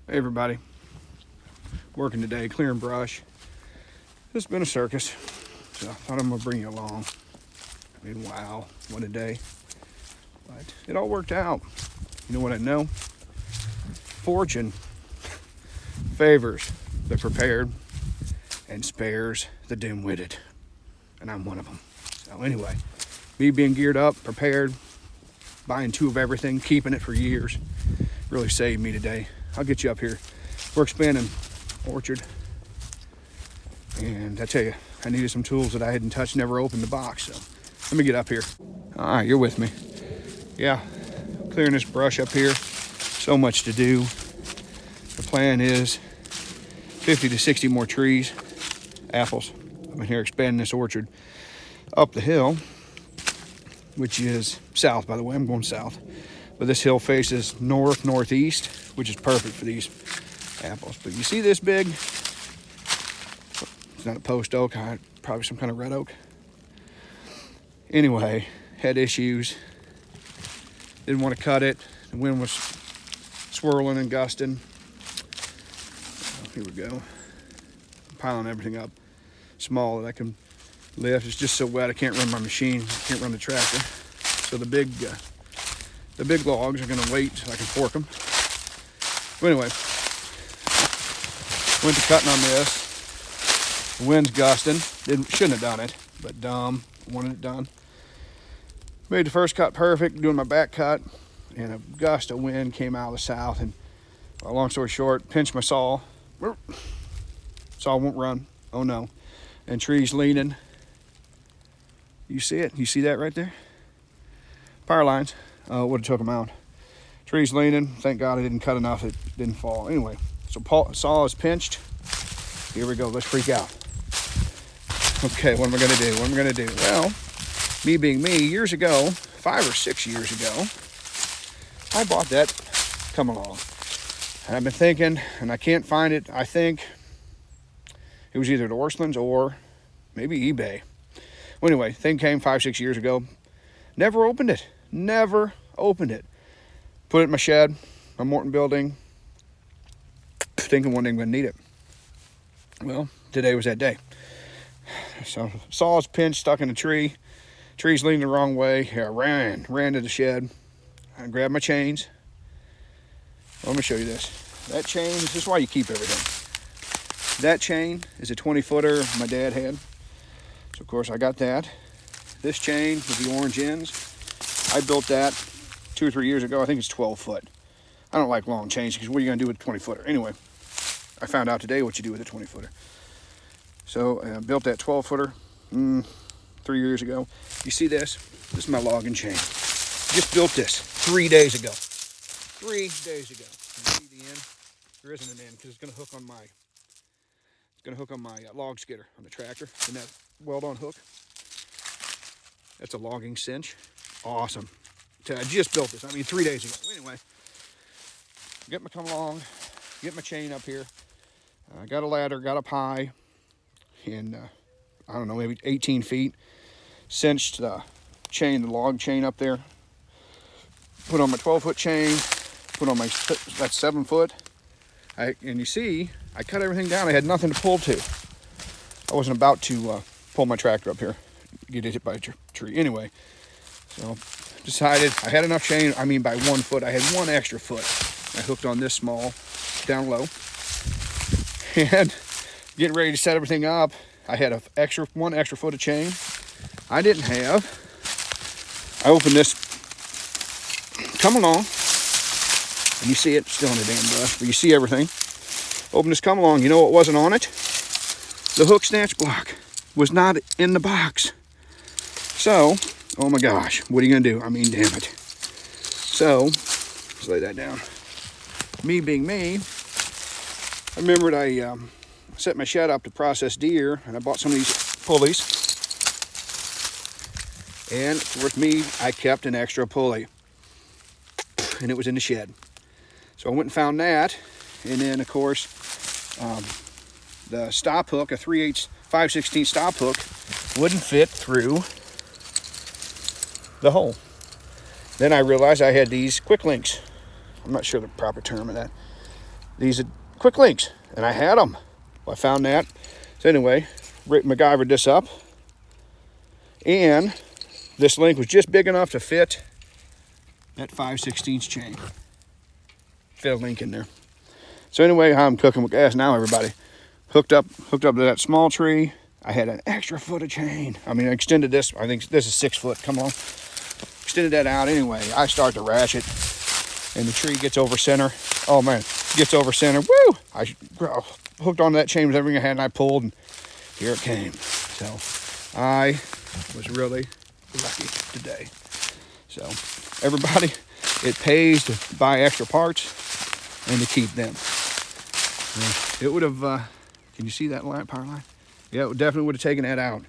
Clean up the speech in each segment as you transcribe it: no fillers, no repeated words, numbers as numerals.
Hey everybody, working today, clearing brush. It's been a circus, so I thought I'm gonna bring you along. I mean, wow, what a day. But it all worked out. You know what I know? Fortune favors the prepared and spares the dim-witted. And I'm one of them. So anyway, me being geared up, prepared, buying 2 of everything, keeping it for years, really saved me today. I'll get you up here. We're expanding orchard. And I tell you, I needed some tools that I hadn't touched, never opened the box. So let me get up here. All right, you're with me. Yeah, clearing this brush up here. So much to do. The plan is 50 to 60 more trees, apples. I'm in here expanding this orchard up the hill, which is south, by the way. I'm going south. But this hill faces northeast, which is perfect for these apples. But you see this big? It's not a post oak, probably some kind of red oak. Anyway, had issues. Didn't want to cut it. The wind was swirling and gusting. Here we go. Piling everything up small that I can lift. It's just so wet I can't run my machine, can't run the tractor. So the big logs are gonna wait so I can fork them. But anyway, went to cutting on this. The wind's gusting. Shouldn't have done it, but dumb. Wanted it done. Made the first cut perfect, doing my back cut, and a gust of wind came out of the south. And long story short, pinched my saw. Saw won't run. Oh no. And trees leaning. You see it? You see that right there? Power lines. Would have took them out. Trees leaning. Thank God I didn't cut enough. It didn't fall. Anyway, so saw is pinched. Here we go. Let's freak out. Okay, what am I going to do? What am I going to do? Well, me being me, years ago, 5 or 6 years ago, I bought that come along. And I've been thinking, and I can't find it. I think it was either at Orstland's or maybe eBay. Well, anyway, thing came 5, 6 years ago. Never opened it. Never opened it. Put it in my shed, my Morton building, thinking one day I'm going to need it. Well, today was that day. So saw is pinched, stuck in a tree. Tree's leaning the wrong way. Here I ran to the shed. I grabbed my chains. Well, let me show you this. That chain, this is why you keep everything. That chain is a 20-footer my dad had. So of course I got that. This chain with the orange ends, I built that 2 or 3 years ago. I think it's 12 foot. I don't like long chains because what are you going to do with a 20-footer? Anyway, I found out today what you do with a 20-footer. So I built that 12-footer 3 years ago. You see this? This is my logging chain. Just built this 3 days ago. 3 days ago. You see the end? There isn't an end because it's going to hook on my log skidder on the tractor. And that weld-on hook. That's a logging cinch. Awesome. I just built this. I mean, 3 days ago. Anyway, get my come along, get my chain up here. I got a ladder, got up high, and I don't know, maybe 18 feet. Cinched the chain, the log chain up there. Put on my 12-foot chain. Put on my that's 7 foot. And you see, I cut everything down. I had nothing to pull to. I wasn't about to pull my tractor up here, get hit by a tree. Anyway, so decided I had enough chain. I mean, by 1 foot, I had 1 extra foot. I hooked on this small, down low, and getting ready to set everything up. I had 1 extra foot of chain. I didn't have. I opened this. Come along. And you see it still in the damn brush, but you see everything. Open this come along. You know what wasn't on it? The hook snatch block was not in the box. So, oh my gosh, what are you gonna do? I mean, damn it. So, let's lay that down. Me being me, I remembered I set my shed up to process deer, and I bought some of these pulleys. And of course, I kept an extra pulley, and it was in the shed. So I went and found that, and then of course, the stop hook, a 3/8, 5/16 stop hook, wouldn't fit through the hole. Then I realized I had these quick links. I'm not sure the proper term of that. these quick links, and I had them. Well, I found that. So anyway, MacGyvered this up, and this link was just big enough to fit that 5/16 chain. Fit a link in there. So anyway, I'm cooking with gas now, everybody. Hooked up to that small tree. I had an extra foot of chain. I mean, I extended this. I think this is 6 foot. Come on. Extended that out. Anyway, I start to ratchet, and the tree gets over center. Oh man, gets over center. Woo! I hooked onto that chain with everything I had, and I pulled, and here it came. So I was really lucky today. So everybody, it pays to buy extra parts and to keep them. It would have. Can you see that power line? Yeah, it definitely would have taken that out.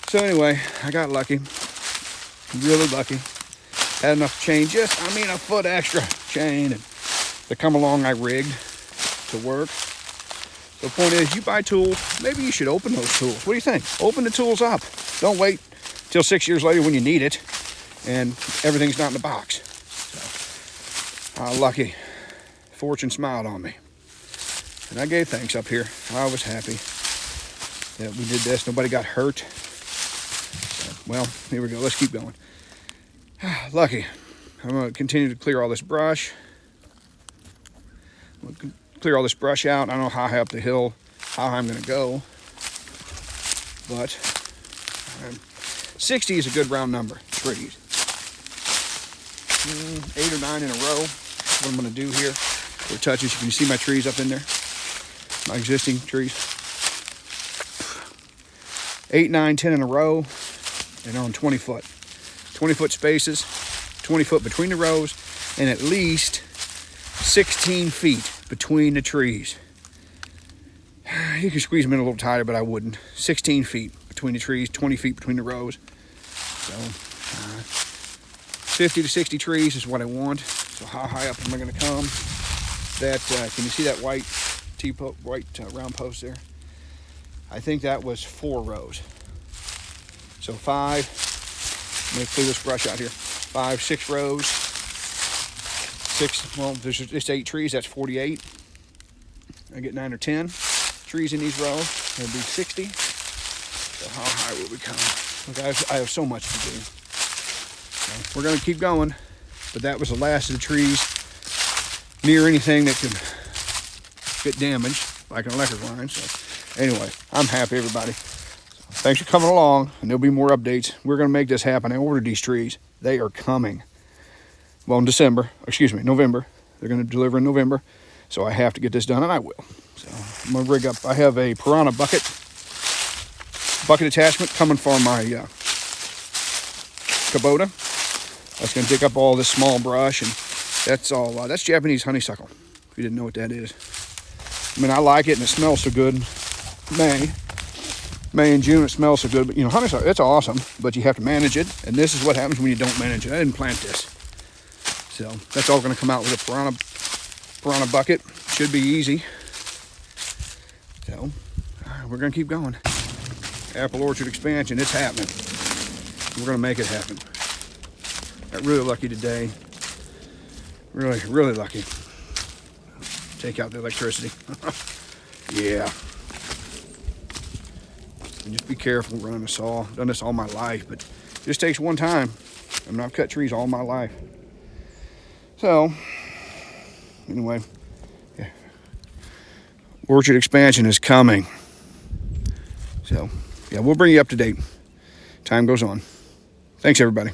So anyway, I got lucky. Really lucky. Had enough chain, a foot extra chain, and to come along I rigged to work. So the point is, you buy tools, maybe you should open those tools. What do you think? Open the tools up. Don't wait till 6 years later when you need it and everything's not in the box. So, lucky. Fortune smiled on me. And I gave thanks up here. I was happy that we did this. Nobody got hurt. So, well, here we go. Let's keep going. Lucky. I'm going to continue to clear all this brush. Clear all this brush out. I don't know how high up the hill, how high I'm going to go. But 60 is a good round number. Trees. 8 or 9 in a row. What I'm going to do here. Where it touches. You can see my trees up in there. My existing trees. 8, 9, 10 in a row, and on 20 foot. 20 foot spaces, 20 foot between the rows, and at least 16 feet between the trees. You can squeeze them in a little tighter, but I wouldn't. 16 feet between the trees, 20 feet between the rows. So 50 to 60 trees is what I want. So how high up am I going to come? That can you see that white round post there? I think that was 4 rows. So 5. I'm going to clear this brush out here. 5, 6 rows. 6. Well, there's just 8 trees. That's 48. I get 9 or 10 trees in these rows. It'll be 60. So how high will we come? Look, I have so much to do. So we're going to keep going. But that was the last of the trees near anything that could get damaged, like an electric line. So anyway, I'm happy, everybody. So thanks for coming along, and there'll be more updates. We're going to make this happen. I ordered these trees. They are coming. Well, in November. They're going to deliver in November. So I have to get this done, and I will. So I'm going to rig up. I have a Piranha bucket attachment coming for my Kubota. That's going to dig up all this small brush, and that's all. That's Japanese honeysuckle, if you didn't know what that is. I mean, I like it, and it smells so good. May and June, it smells so good. But, honeysuckle, it's awesome, but you have to manage it, and this is what happens when you don't manage it. I didn't plant this. So that's all going to come out with a Piranha bucket. Should be easy. So we're going to keep going. Apple orchard expansion, it's happening. We're going to make it happen. Got really lucky today. Really, really lucky. Take out the electricity. Yeah. And just be careful running a saw. I've done this all my life, but it just takes one time. I mean, I've cut trees all my life. So, anyway, yeah. Orchard expansion is coming. So, yeah, we'll bring you up to date. Time goes on. Thanks, everybody.